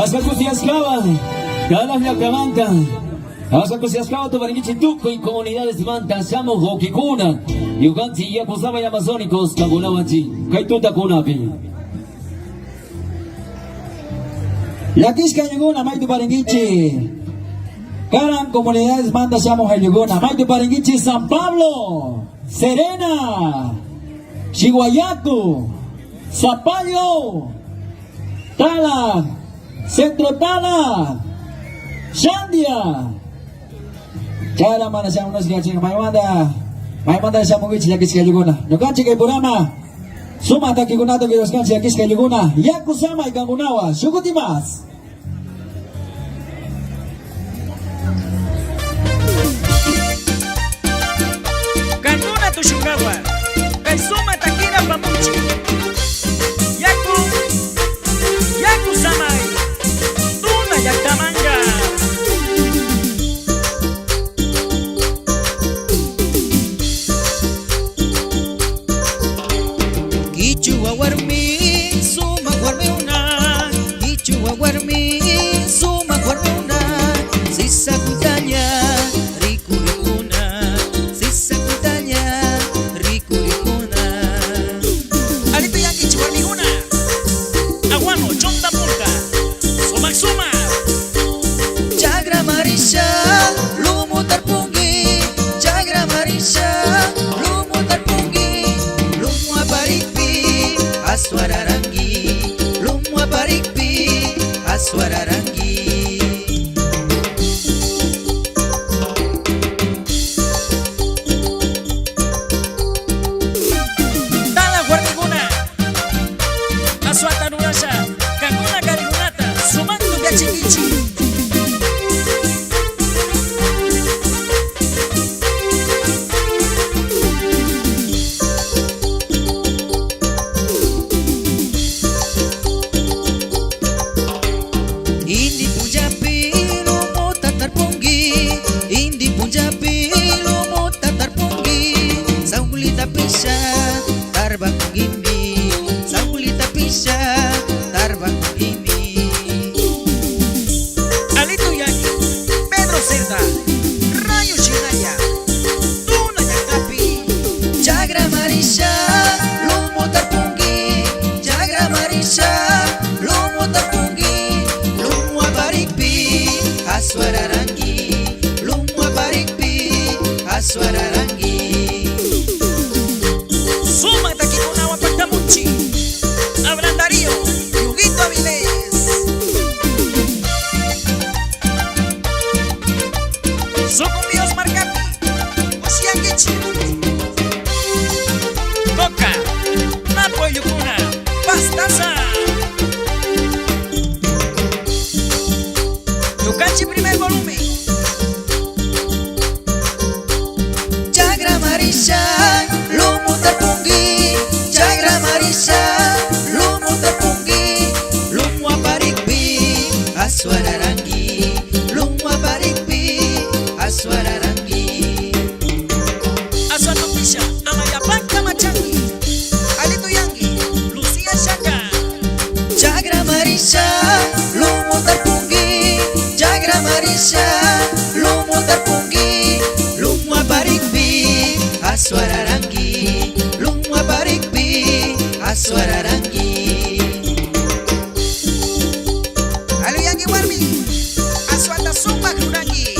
Asa ko siya esclava, galas la camanta. Asa ko siya esclava, tu baringichi tuco y comunidades manta, llamo Gokikuna. Yuganti ya posaba y amazónicos, kagunawachi, kaituta kunapi. Yakisca Yuguna, Maitu Paringichi. Karan comunidades manta, llamo Yuguna. Maitu Paringichi, San Pablo, Serena, Chihuayacu, Zapallo, Tala, Centro Tala, Shandia. Kaya mana siya unos gacing may manda siya mong gitsi yakis kay Yuguna. Nukanchi kay Burama. Sumata kikunato kay Yoskanchi yakis kay Yuguna. Yaku sama ikangunawa. Shukutimas. Kanuna tu Shingawa. Kay suma takina pamuchi. Yaku samay. Tuna yaktamanga. Ichua warmi, suma warmi una. Ichua warmi, suma warmi una. Sisa kutanya, riku rikuna. Sisa kutanya, riku rikuna. Alito yang ichua warmi una. Aguano, chonda punta. Sumak sumak. Jagra marisha, lumu tarpungi. Jagra marisha, lumu tarpungi. Lumu aparikpi, aswararangi. Lumu aparikpi, aswararangi. Tala warmiguna. Aswata nurasha. Kanguna karigunata. Sumantu biachikichi. Indi punjabi lumu tatarpungi. Indi punjabi lumu tatarpungi. Saulita pisha tarbang gimbi. Saulita pisha tarbang gimbi. Alito yani Pedro Cerda Rayo Shinaya Tuna Yakapi Jagra Marisha lumu tarpungi. Jagra Marisha lumu tarpungi. Lumu aparikpi aswararangi. Lumu aparikpi aswararangi. Suma takikunawa pagtamuchi. Hablan Darío Yuguito Avilés. Sucumbios Marcapi Osiangichi. Coca Napo Yukuna Pastaza. Yucachi primer volumen. Jagra Marisha lumu tarpungi. Jagra Marisha lumu tarpungi. Lumu aparikpi aswararangi. Lumu aparikpi aswararangi. Aswatu pisha amayapaka machangi. Alito yangi Lucia Shaka. Jagra Marisha lumu tarpungi. Jagra Marisha lumu tarpungi. Lumu aparikpi aswararangi. Lumu aparikpi aswararangi. Alu yangi warmi aswata sumak runangi.